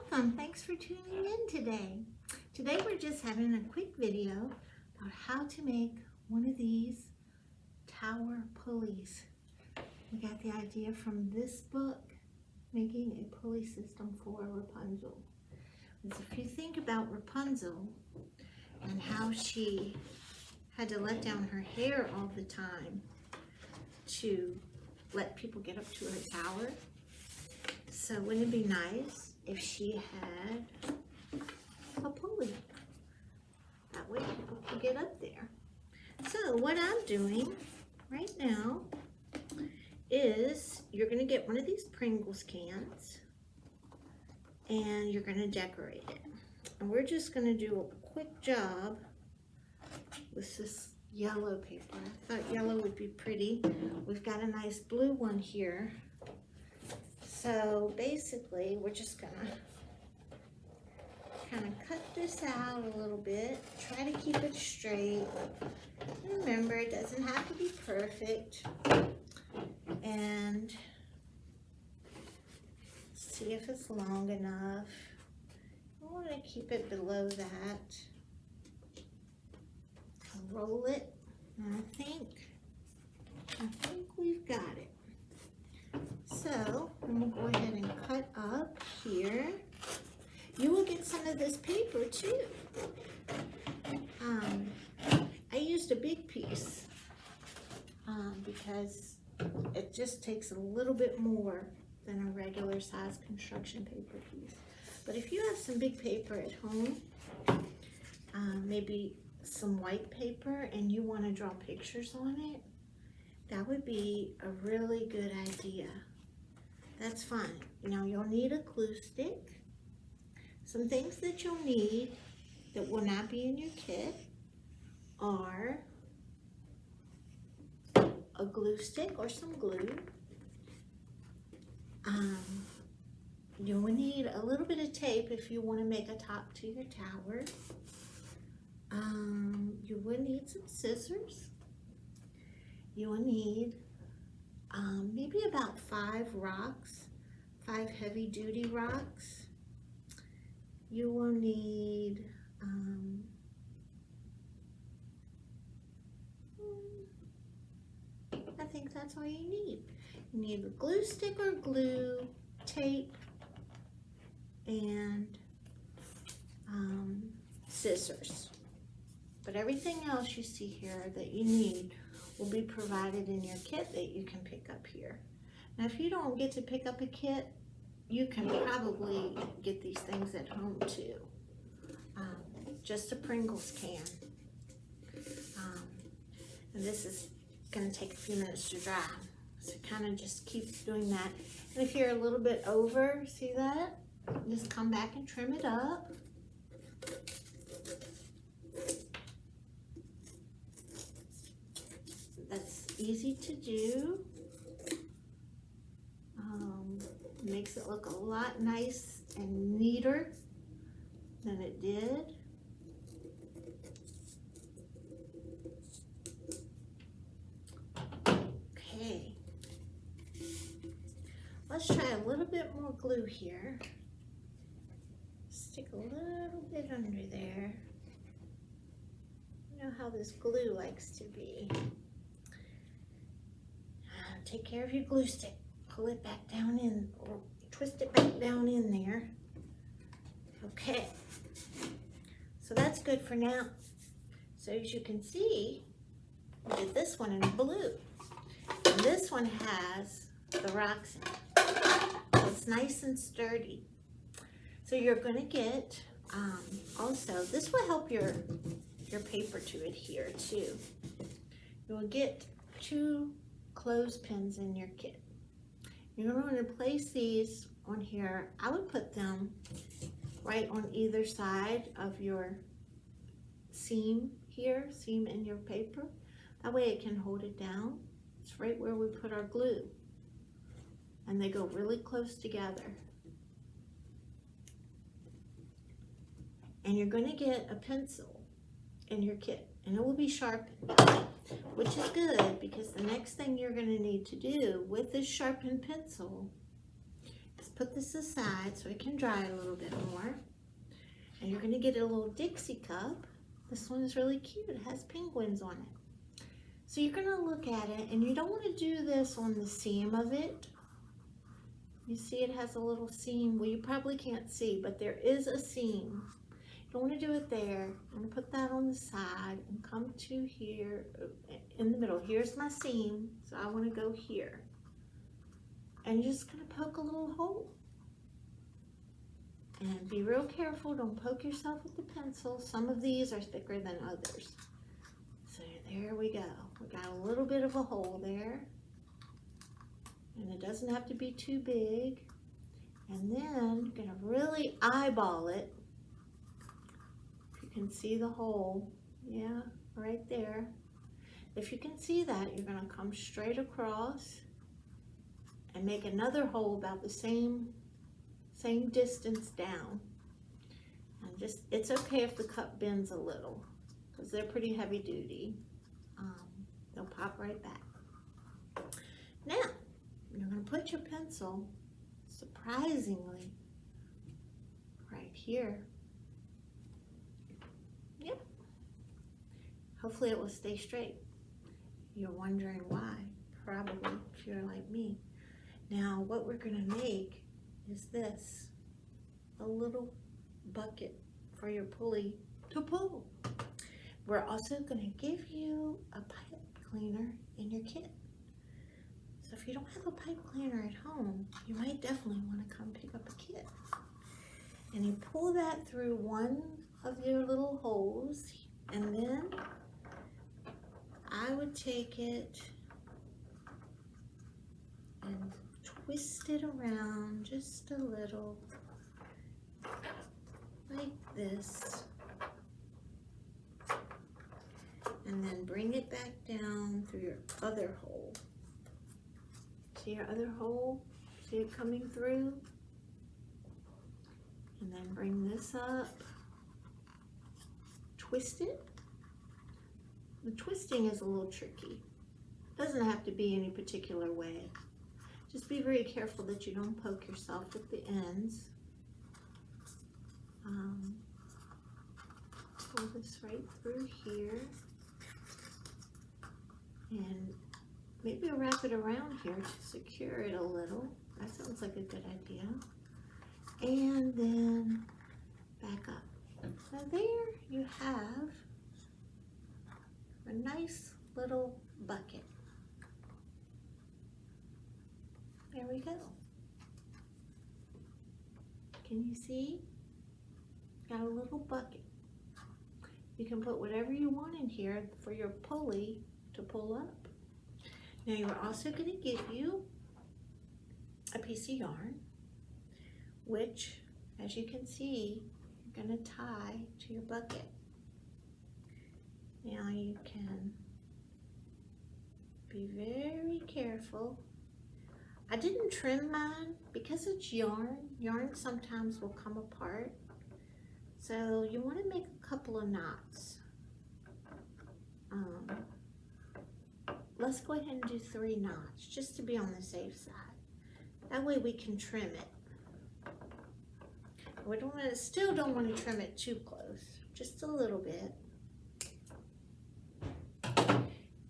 welcome. Thanks for tuning in today. Today we're just having a quick video about how to make one of these tower pulleys. We got the idea from this book, Making a Pulley System for Rapunzel. Because if you think about Rapunzel and how she had to let down her hair all the time to let people get up to her tower, so wouldn't it be nice if she had a pulley? That way people could get up there. So what I'm doing right now is you're going to get one of these Pringles cans and you're going to decorate it. And we're just going to do a quick job with this yellow paper. I thought yellow would be pretty. We've got a nice blue one here. So basically, we're just gonna kind of cut this out a little bit, try to keep it straight. Remember, it doesn't have to be perfect. And see if it's long enough. I want to keep it below that. Roll it, and I think we've got it. So, I'm going to go ahead and cut up here. You will get some of this paper too. I used a big piece because it just takes a little bit more than a regular size construction paper piece. But if you have some big paper at home, maybe some white paper, and you want to draw pictures on it, that would be a really good idea. That's fine. Now you'll need a glue stick. Some things that you'll need that will not be in your kit are a glue stick or some glue. You will need a little bit of tape if you want to make a top to your tower. You will need some scissors. You will need maybe about 5 rocks, 5 heavy-duty rocks. You will need I think that's all you need. You need a glue stick or glue, tape, and scissors. But everything else you see here that you need will be provided in your kit that you can pick up here. Now, if you don't get to pick up a kit, you can probably get these things at home too. Just a Pringles can. And this is going to take a few minutes to dry. So kind of just keep doing that. And if you're a little bit over, see that? Just come back and trim it up. That's easy to do. Makes it look a lot nice and neater than it did. Okay. Let's try a little bit more glue here. Stick a little bit under there. You know how this glue likes to be. Take care of your glue stick. Pull it back down in, or twist it back down in there. Okay. So that's good for now. So as you can see, we did this one in blue. And this one has the rocks in it. So it's nice and sturdy. So you're going to get, also, this will help your paper to adhere too. You will get 2 clothespins in your kit. You're going to place these on here. I would put them right on either side of your seam here, seam in your paper. That way it can hold it down. It's right where we put our glue. And they go really close together. And you're going to get a pencil in your kit, and it will be sharpened, which is good because the next thing you're going to need to do with this sharpened pencil Just put this aside so it can dry a little bit more. And you're going to get a little Dixie cup. This one is really cute. It has penguins on it. So you're going to look at it, and you don't want to do this on the seam of it. You see it has a little seam. Well, you probably can't see, but there is a seam. You don't want to do it there. I'm going to put that on the side and come to here in the middle. Here's my seam, so I want to go here. And you're just going to poke a little hole. And be real careful, don't poke yourself with the pencil. Some of these are thicker than others. So there we go. We got a little bit of a hole there. And it doesn't have to be too big. And then you're gonna really eyeball it. If you can see the hole, yeah, right there. If you can see that, you're gonna come straight across and make another hole about the same distance down. And just, it's okay if the cup bends a little because they're pretty heavy duty. They'll pop right back. Now, you're going to put your pencil, surprisingly, right here. Yep. Hopefully it will stay straight. You're wondering why, probably, if you're like me. Now, what we're going to make is this, a little bucket for your pulley to pull. We're also going to give you a pipe cleaner in your kit. So if you don't have a pipe cleaner at home, you might definitely want to come pick up a kit. And you pull that through one of your little holes, and then I would take it and twist it around just a little, like this, and then bring it back down through your other hole. See your other hole? See it coming through? And then bring this up, twist it. The twisting is a little tricky. It doesn't have to be any particular way. Just be very careful that you don't poke yourself with the ends. Pull this right through here. And maybe wrap it around here to secure it a little. That sounds like a good idea. And then back up. Now there you have a nice little bucket. There we go. Can you see? Got a little bucket. You can put whatever you want in here for your pulley to pull up. Now you're also going to give you a piece of yarn, which, as you can see, you're going to tie to your bucket. Now you can be very careful. I didn't trim mine because it's yarn. Yarn sometimes will come apart. So you want to make a couple of knots. Let's go ahead and do 3 knots just to be on the safe side. That way we can trim it. We don't want to, still don't want to trim it too close, just a little bit.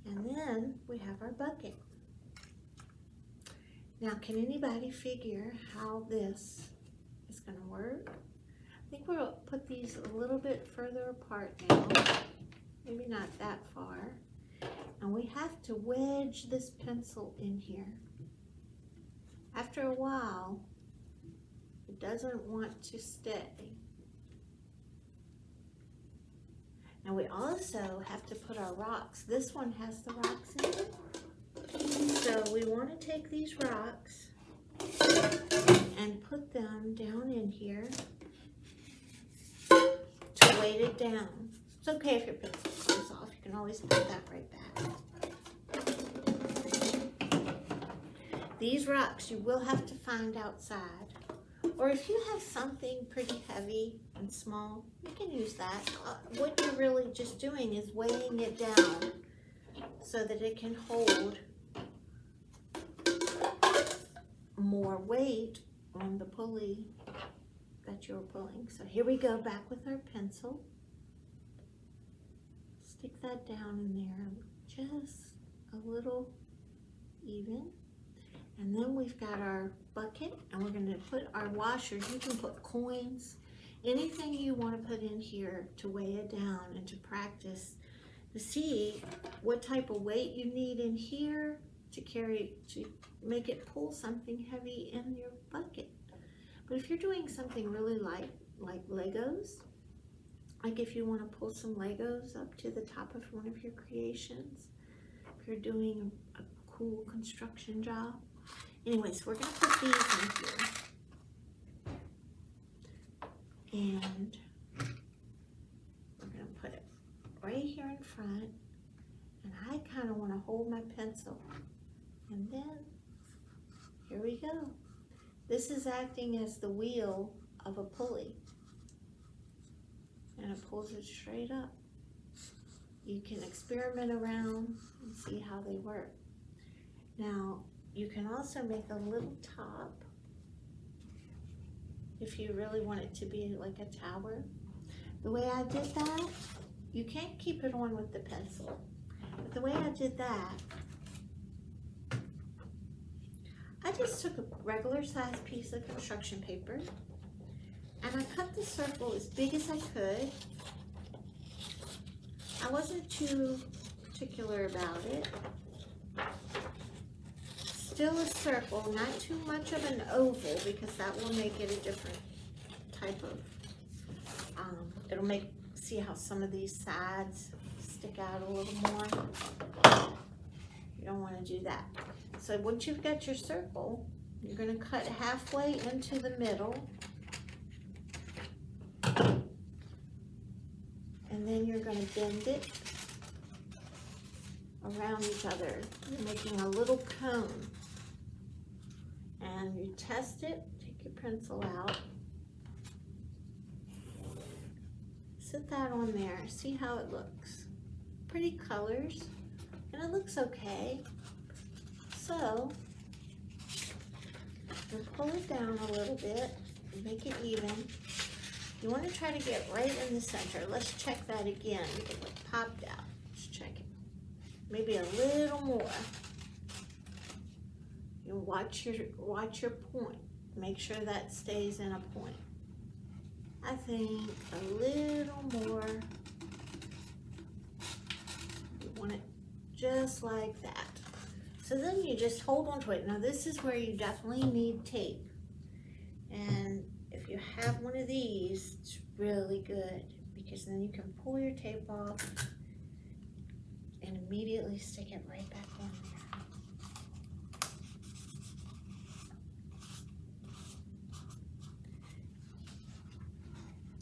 And then we have our bucket. Now, can anybody figure how this is going to work? I think we'll put these a little bit further apart now. Maybe not that far. And we have to wedge this pencil in here. After a while, it doesn't want to stay. Now we also have to put our rocks. This one has the rocks in it. So we want to take these rocks and put them down in here to weight it down. It's okay if your pencil comes off. You can always put that right back. These rocks you will have to find outside. Or if you have something pretty heavy and small, you can use that. What you're really just doing is weighing it down so that it can hold more weight on the pulley that you're pulling. So here we go, back with our pencil. Stick that down in there, just a little even. And then we've got our bucket, and we're going to put our washers. You can put coins, anything you want to put in here to weigh it down and to practice to see what type of weight you need in here to carry, to make it pull something heavy in your bucket. But if you're doing something really light, like Legos, like if you want to pull some Legos up to the top of one of your creations, if you're doing a cool construction job. Anyways, we're going to put these in here. And we're going to put it right here in front. And I kind of want to hold my pencil. And then, here we go. This is acting as the wheel of a pulley. And it pulls it straight up. You can experiment around and see how they work. Now, you can also make a little top if you really want it to be like a tower. The way I did that, you can't keep it on with the pencil. But the way I did that, I just took a regular sized piece of construction paper and I cut the circle as big as I could. I wasn't too particular about it. Still a circle, not too much of an oval, because that will make it a different type of, it'll make, see how some of these sides stick out a little more? You don't want to do that. So once you've got your circle, you're going to cut halfway into the middle. And then you're going to bend it around each other. You're making a little cone. And you test it, take your pencil out. Sit that on there, see how it looks. Pretty colors, and it looks okay. So, you pull it down a little bit, make it even. You want to try to get right in the center. Let's check that again because it popped out. Let's check it. Maybe a little more. You watch your point. Make sure that stays in a point. I think a little more. You want it just like that. So then you just hold on to it. Now this is where you definitely need tape. And if you have one of these, it's really good because then you can pull your tape off and immediately stick it right back on there.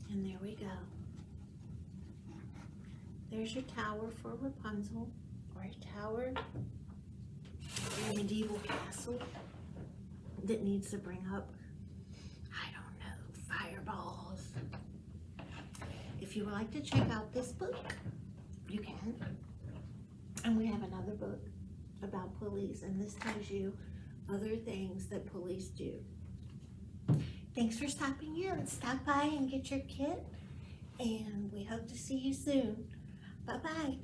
And there we go. There's your tower for Rapunzel, or a tower for a medieval castle that needs to bring up, I don't know, fireballs. If you would like to check out this book, you can. And we have another book about pulleys, and this tells you other things that pulleys do. Thanks for stopping in. Stop by and get your kit, and we hope to see you soon. Bye-bye.